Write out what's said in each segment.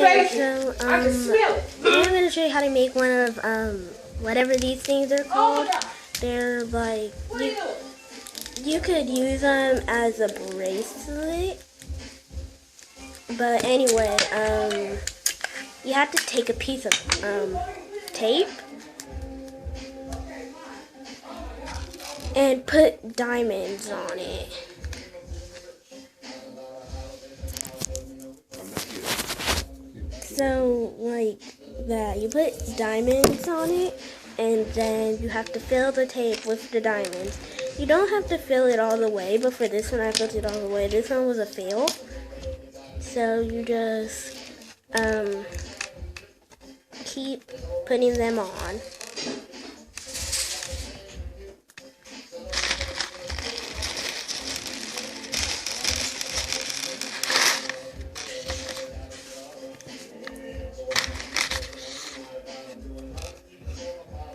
so I'm gonna show you how to make one of whatever these things are called. They're like you could use them as a bracelet, but anyway, you have to take a piece of tape and put diamonds on it. So, like that, you put diamonds on it, and then you have to fill the tape with the diamonds. You don't have to fill it all the way, but for this one, I filled it all the way. This one was a fail. So, you just keep putting them on.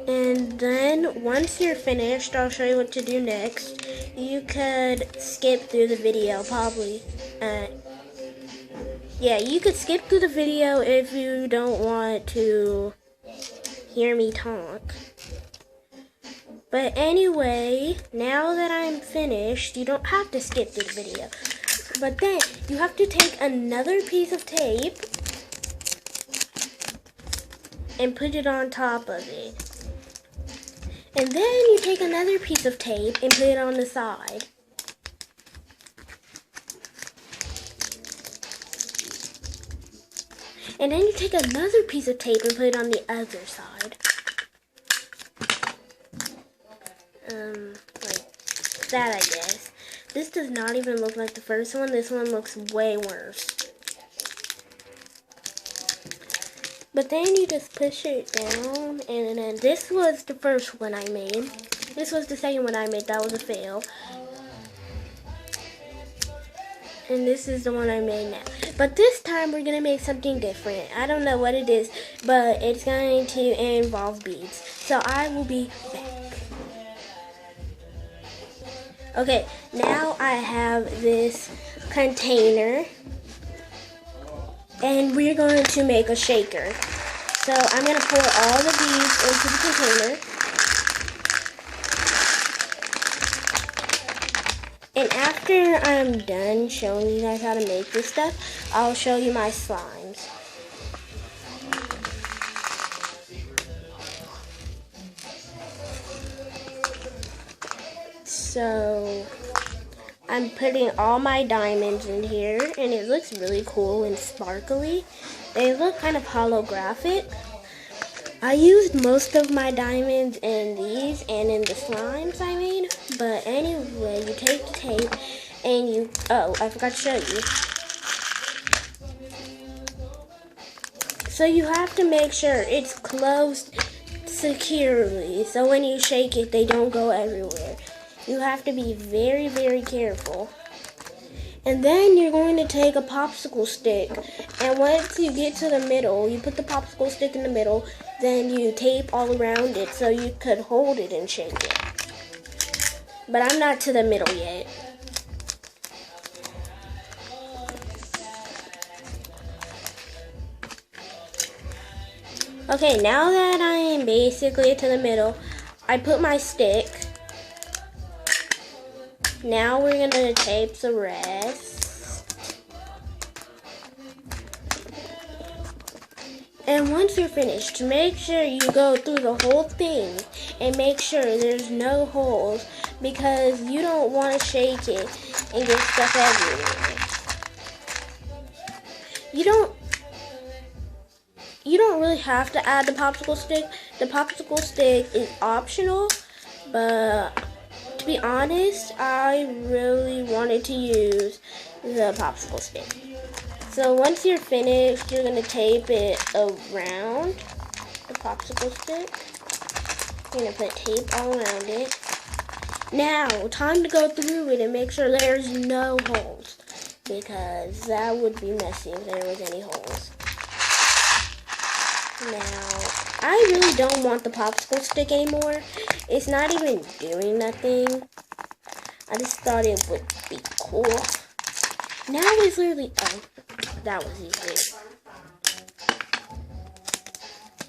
And then once you're finished, I'll show you what to do next. You could skip through the video, probably. Yeah, you could skip through the video if you don't want to hear me talk. But anyway, now that I'm finished, you don't have to skip through the video. But then you have to take another piece of tape and put it on top of it. And then you take another piece of tape and put it on the side. And then you take another piece of tape and put it on the other side. Like that, I guess. This does not even look like the first one. This one looks way worse. But then you just push it down, and then this was the first one I made. This was the second one I made. That was a fail. And this is the one I made now. But this time we're going to make something different. I don't know what it is, but it's going to involve beads. So I will be back. Okay, now I have this container. And we're going to make a shaker. So I'm going to pour all the beads into the container. And after I'm done showing you guys how to make this stuff, I'll show you my slimes. So I'm putting all my diamonds in here, and it looks really cool and sparkly. They look kind of holographic. I used most of my diamonds in these and in the slimes I made. But anyway, you take the tape and you... Oh, I forgot to show you. So you have to make sure it's closed securely. So when you shake it, they don't go everywhere. You have to be very, very careful. And then you're going to take a popsicle stick. And once you get to the middle, you put the popsicle stick in the middle. Then you tape all around it so you could hold it and shake it. But I'm not to the middle yet. Okay, now that I am basically to the middle, I put my stick. Now we're going to tape the rest. And once you're finished, make sure you go through the whole thing and make sure there's no holes, because you don't want to shake it and get stuff everywhere. You don't really have to add the popsicle stick. The popsicle stick is optional, but to be honest, I really wanted to use the popsicle stick. So once you're finished, you're going to tape it around the popsicle stick. You're going to put tape all around it. Now, time to go through it and make sure there's no holes, because that would be messy if there was any holes. Now, I really don't want the popsicle stick anymore. It's not even doing nothing. I just thought it would be cool. Now it's literally... Oh, that was easy.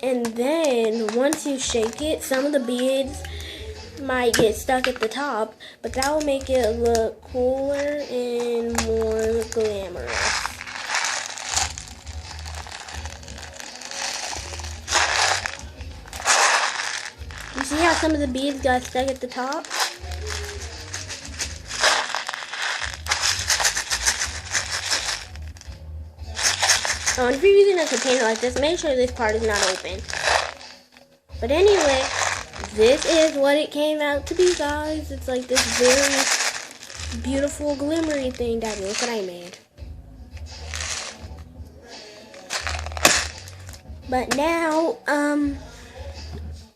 And then once you shake it, some of the beads might get stuck at the top, but that will make it look cooler and more glamorous. You see how some of the beads got stuck at the top? And if you're using a container like this, make sure this part is not open. But anyway, this is what it came out to be, guys. It's like this very beautiful glimmery thing. Daddy, look what I made. But now,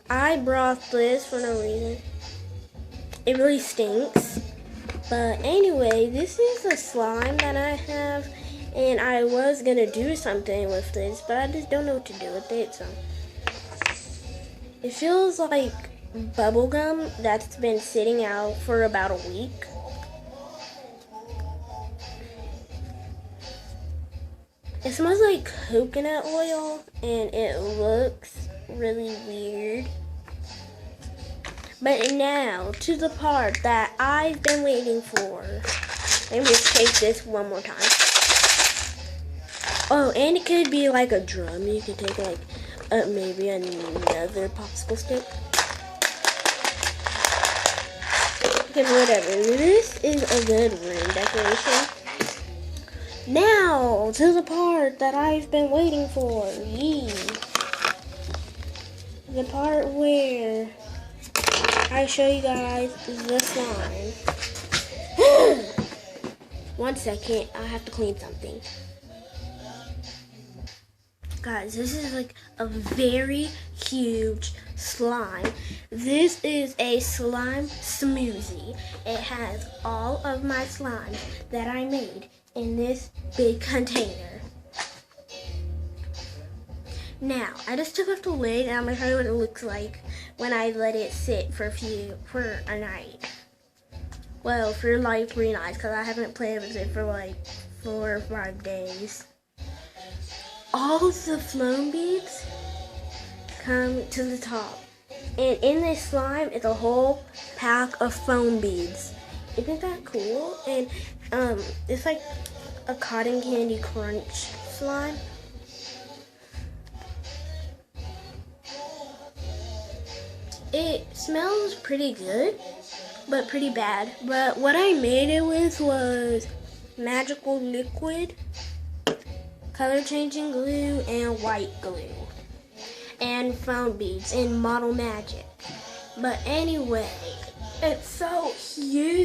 I brought this for no reason. It really stinks. But anyway, this is a slime that I have. And I was gonna do something with this, but I just don't know what to do with it, so. It feels like bubble gum that's been sitting out for about a week. It smells like coconut oil, and it looks really weird. But now, to the part that I've been waiting for. Let me just take this one more time. Oh, and it could be like a drum. You could take like maybe another popsicle stick. Okay, whatever. This is a good room decoration. Now, to the part that I've been waiting for. Yee. The part where I show you guys the slime. 1 second, I have to clean something. Guys, this is like a very huge slime. This is a slime smoothie. It has all of my slimes that I made in this big container. Now, I just took off the lid and I'm gonna show you what it looks like when I let it sit for a night. Well, for like 3 nights, because I haven't played with it for like 4 or 5 days. All the foam beads come to the top. And in this slime is a whole pack of foam beads. Isn't that cool? And it's like a cotton candy crunch slime. It smells pretty good, but pretty bad. But what I made it with was magical liquid, color changing glue, and white glue, and foam beads, and model magic. But anyway, it's so huge.